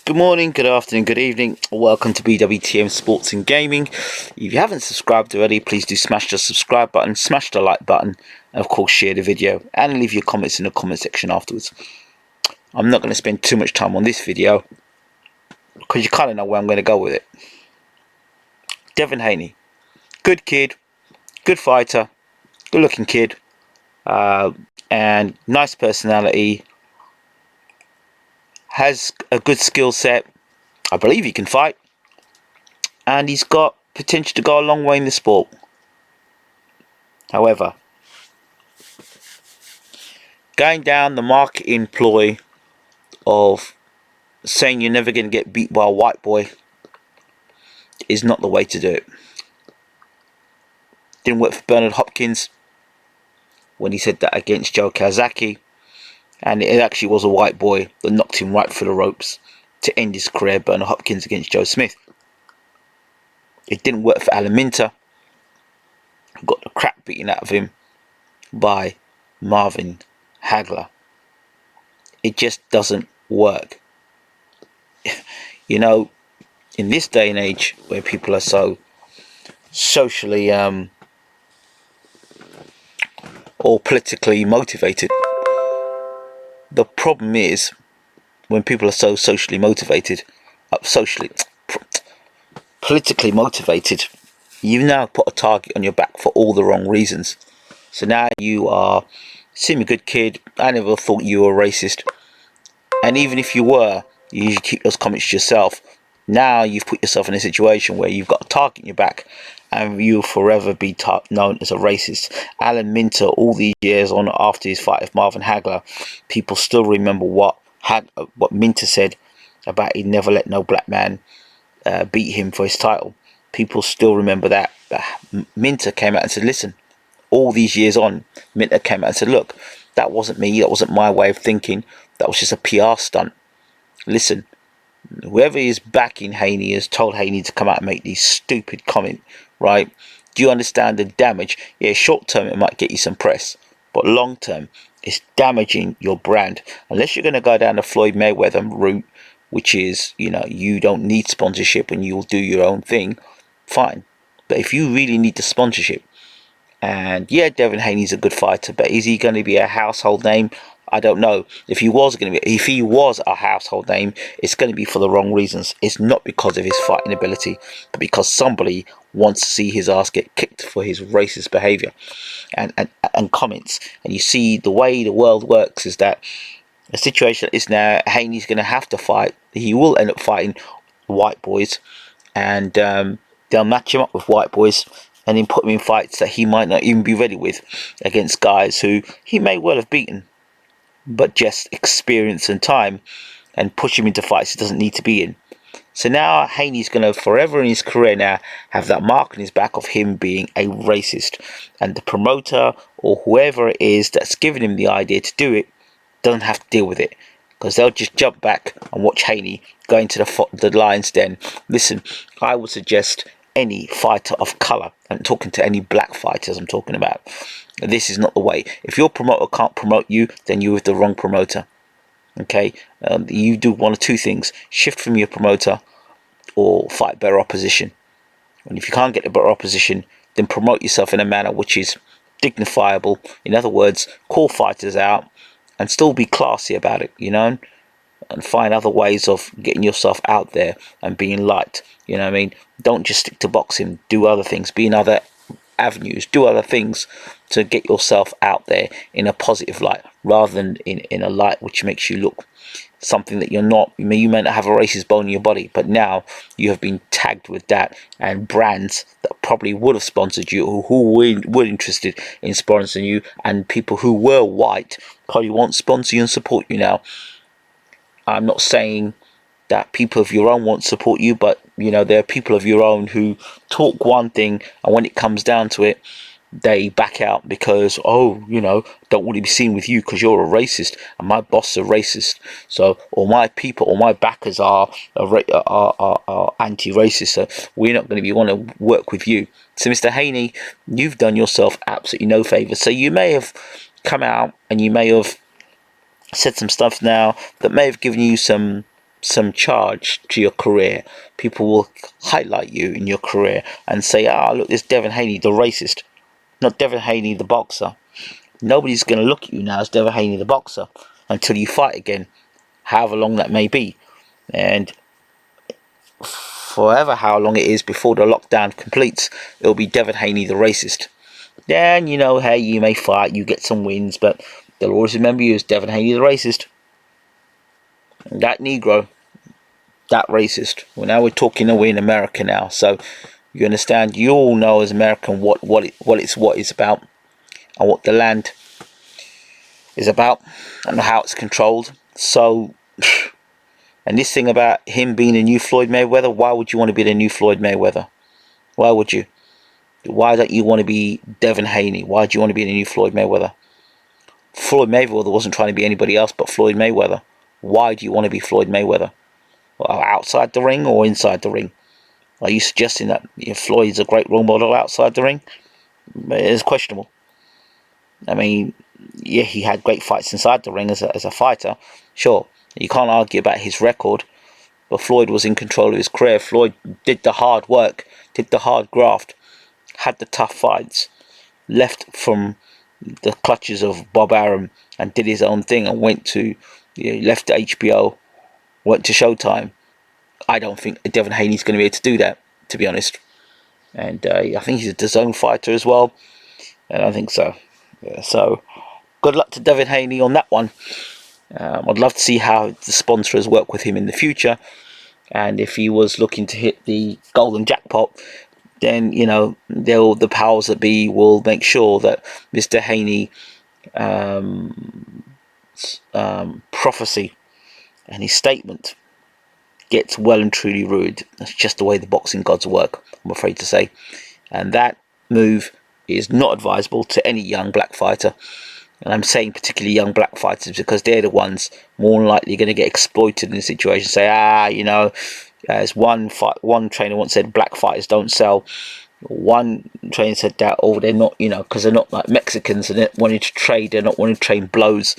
Good morning, good afternoon, good evening. Welcome to BWTM Sports and Gaming. If you haven't subscribed already, please do smash the subscribe button, smash the like button, and of course share the video and leave your comments in the comment section afterwards. I'm not going to spend too much time on this video because you kind of know where I'm going to go with it. Devin Haney, good kid, good fighter, good looking kid, and nice personality, has a good skill set. I believe he can fight, and he's got potential to go a long way in the sport. However, going down the marketing ploy of saying you're never going to get beat by a white boy is not the way to do it. Didn't work for Bernard Hopkins when he said that against Joe Kawasaki, and it actually was a white boy that knocked him right through the ropes to end his career. Bernard Hopkins against Joe Smith. It didn't work for Alan Minter, who got the crap beaten out of him by Marvin Hagler. It just doesn't work. You know, in this day and age where people are so socially or politically motivated, the problem is when people are so socially motivated, politically motivated, you now put a target on your back for all the wrong reasons. So now you are, seem a good kid. I never thought you were racist, and even if you were, you usually keep those comments to yourself. Now you've put yourself in a situation where you've got a target in your back, and you'll forever be known as a racist. Alan Minter, all these years on after his fight with Marvin Hagler, people still remember what Minter said about he'd never let no black man beat him for his title. People still remember that. Minter came out and said, listen, all these years on, Minter came out and said, look, that wasn't me, that wasn't my way of thinking, that was just a PR stunt. Listen, whoever is backing Haney has told Haney to come out and make these stupid comments, right? Do you understand the damage? Yeah, short term it might get you some press, but long term it's damaging your brand. Unless you're going to go down the Floyd Mayweather route, which is, you know, you don't need sponsorship and you'll do your own thing, fine. But if you really need the sponsorship, and yeah, Devin Haney's a good fighter, but is he going to be a household name? I don't know. If he was a household name, it's going to be for the wrong reasons. It's not because of his fighting ability, but because somebody wants to see his ass get kicked for his racist behavior and comments. And you see, the way the world works is that the situation is now Haney's going to have to fight. He will end up fighting white boys, and they'll match him up with white boys and then put him in fights that he might not even be ready with, against guys who he may well have beaten, but just experience and time and push him into fights he doesn't need to be in. So now Haney's going to forever in his career now have that mark on his back of him being a racist, and the promoter or whoever it is that's giving him the idea to do it doesn't have to deal with it, because they'll just jump back and watch Haney go into the lion's den. Listen, I would suggest any fighter of colour, I'm talking to any black fighters I'm talking about, this is not the way. If your promoter can't promote you, then you're with the wrong promoter. Okay, you do one of two things: shift from your promoter or fight better opposition. And if you can't get the better opposition, then promote yourself in a manner which is dignifiable. In other words, call fighters out and still be classy about it, you know, and find other ways of getting yourself out there and being liked. You know what I mean? Don't just stick to boxing. Do other things. Be in other avenues. Do other things to get yourself out there in a positive light, rather than in a light which makes you look something that you're not. You may not have a racist bone in your body, but now you have been tagged with that, and brands that probably would have sponsored you, or who were interested in sponsoring you, and people who were white probably won't sponsor you and support you now. I'm not saying that people of your own won't support you, but you know, there are people of your own who talk one thing, and when it comes down to it, they back out because, oh, you know, don't want to be seen with you because you're a racist and my boss is a racist. So, or my people or my backers are anti-racist, so we're not going to want to work with you. So, Mr. Haney, you've done yourself absolutely no favour. So you may have come out and you may have said some stuff now that may have given you some some charge to your career. People will highlight you in your career and say, ah, look, there's Devin Haney, the racist. Not Devin Haney, the boxer. Nobody's going to look at you now as Devin Haney, the boxer, until you fight again, however long that may be. And forever how long it is before the lockdown completes, it'll be Devin Haney, the racist. Then, you know, hey, you may fight, you get some wins, but they'll always remember you as Devin Haney, the racist. That Negro, that racist. Well, now we're talking, we're in America now, so you understand. You all know as American what it's about, and what the land is about, and how it's controlled. So, and this thing about him being a new Floyd Mayweather, why would you want to be the new Floyd Mayweather? Why would you? Why don't you want to be Devin Haney? Why do you want to be the new Floyd Mayweather? Floyd Mayweather wasn't trying to be anybody else but Floyd Mayweather. Why do you want to be Floyd Mayweather? Well, outside the ring or inside the ring? Are you suggesting that Floyd's a great role model outside the ring? It's questionable. I mean, yeah, he had great fights inside the ring as a fighter. Sure, you can't argue about his record. But Floyd was in control of his career. Floyd did the hard work, did the hard graft, had the tough fights, left from the clutches of Bob Arum and did his own thing and went to, left HBO, went to Showtime. I don't think Devin Haney's going to be able to do that, to be honest. And I think he's a DAZN fighter as well. And I think so. Yeah, so good luck to Devin Haney on that one. I'd love to see how the sponsors work with him in the future. And if he was looking to hit the golden jackpot, then, the powers that be will make sure that Mr. Haney prophecy and his statement gets well and truly ruined. That's just the way the boxing gods work, I'm afraid to say. And that move is not advisable to any young black fighter. And I'm saying particularly young black fighters because they're the ones more than likely going to get exploited in the situation. Say, as one trainer once said, black fighters don't sell. One trainer said that, they're not, because they're not like Mexicans and they're wanting to trade. They're not wanting to train blows.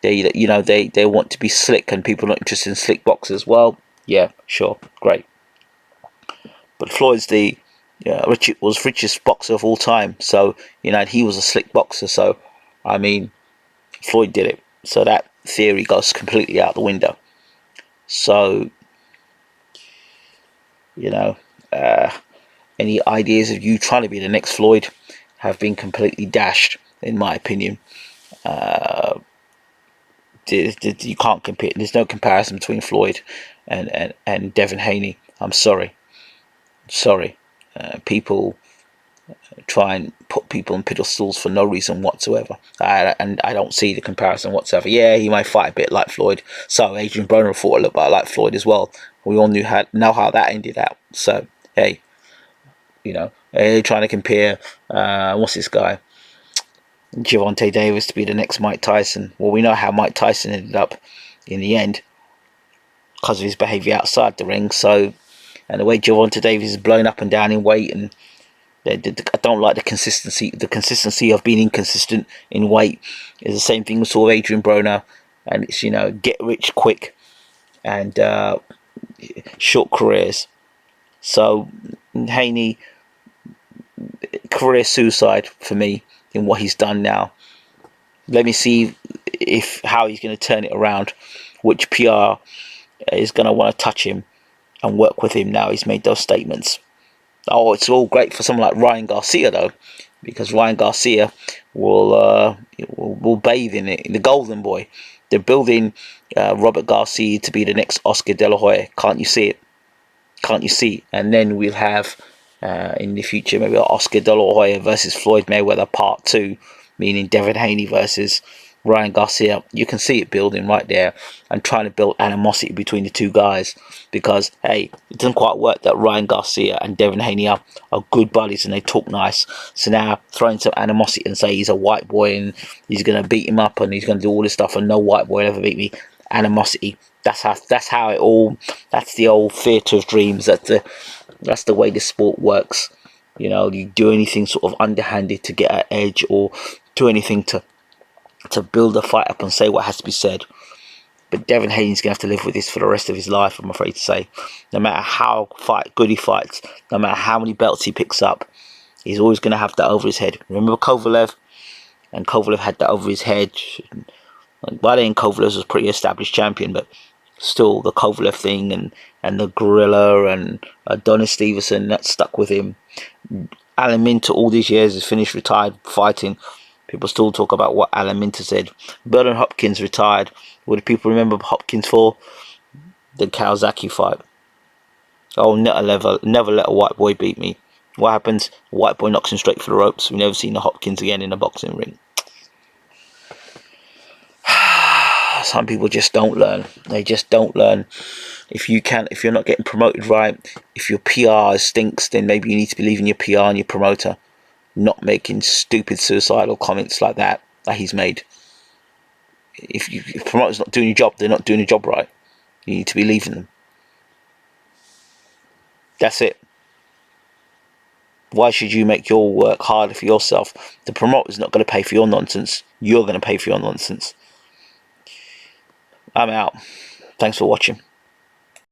They want to be slick, and people are not interested in slick boxers. Well, yeah, sure, great. But Floyd's was richest boxer of all time. So, he was a slick boxer. So, I mean, Floyd did it. So that theory goes completely out the window. So, any ideas of you trying to be the next Floyd have been completely dashed, in my opinion. You can't compare. There's no comparison between Floyd and Devin Haney. I'm sorry. People try and put people on pedestals for no reason whatsoever. And I don't see the comparison whatsoever. Yeah, he might fight a bit like Floyd. So Adrian Broner fought a little bit like Floyd as well. We all know how that ended out. So, hey, trying to compare, what's this guy? Gervonta Davis to be the next Mike Tyson. Well, we know how Mike Tyson ended up in the end because of his behaviour outside the ring. So, and the way Gervonta Davis is blown up and down in weight, and I don't like the consistency. The consistency of being inconsistent in weight is the same thing with sort of Adrian Broner, and it's get rich quick and short careers. So Haney, career suicide for me in what he's done now. Let me see how he's going to turn it around, which PR is going to want to touch him and work with him now he's made those statements. Oh, it's all great for someone like Ryan Garcia though, because Ryan Garcia will bathe in it, in the golden boy. They're building Robert Garcia to be the next Oscar De La Hoya. Can't you see it? Can't you see? And then we'll have in the future maybe Oscar De La Hoya versus Floyd Mayweather Part 2, meaning Devin Haney versus Ryan Garcia. You can see it building right there, and trying to build animosity between the two guys, because hey, it doesn't quite work that Ryan Garcia and Devin Haney are good buddies and they talk nice. So now throwing some animosity and say he's a white boy and he's going to beat him up and he's going to do all this stuff and no white boy will ever beat me. Animosity. That's how it all. That's the old theatre of dreams. That's the way the sport works. You do anything sort of underhanded to get an edge, or do anything to build a fight up and say what has to be said. But Devin Haney's going to have to live with this for the rest of his life, I'm afraid to say. No matter how good he fights, no matter how many belts he picks up, he's always going to have that over his head. Remember Kovalev? And Kovalev had that over his head. By then, Kovalev was a pretty established champion, but still, the Kovalev thing and the Gorilla and Adonis Stevenson, that stuck with him. Alan Minter, all these years, is finished, retired, fighting. People still talk about what Alan Minter said. Bernard Hopkins retired. What do people remember Hopkins for? The Kawasaki fight. Oh, never let a white boy beat me. What happens? A white boy knocks him straight for the ropes. We've never seen a Hopkins again in a boxing ring. Some people just don't learn. They just don't learn. If you're not getting promoted right, if your PR stinks, then maybe you need to believe in your PR and your promoter, not making stupid suicidal comments like that he's made. If promoter's not doing your job, they're not doing your job right. You need to be leaving them. That's it. Why should you make your work harder for yourself? The promoter's not going to pay for your nonsense. You're going to pay for your nonsense. I'm out. Thanks for watching.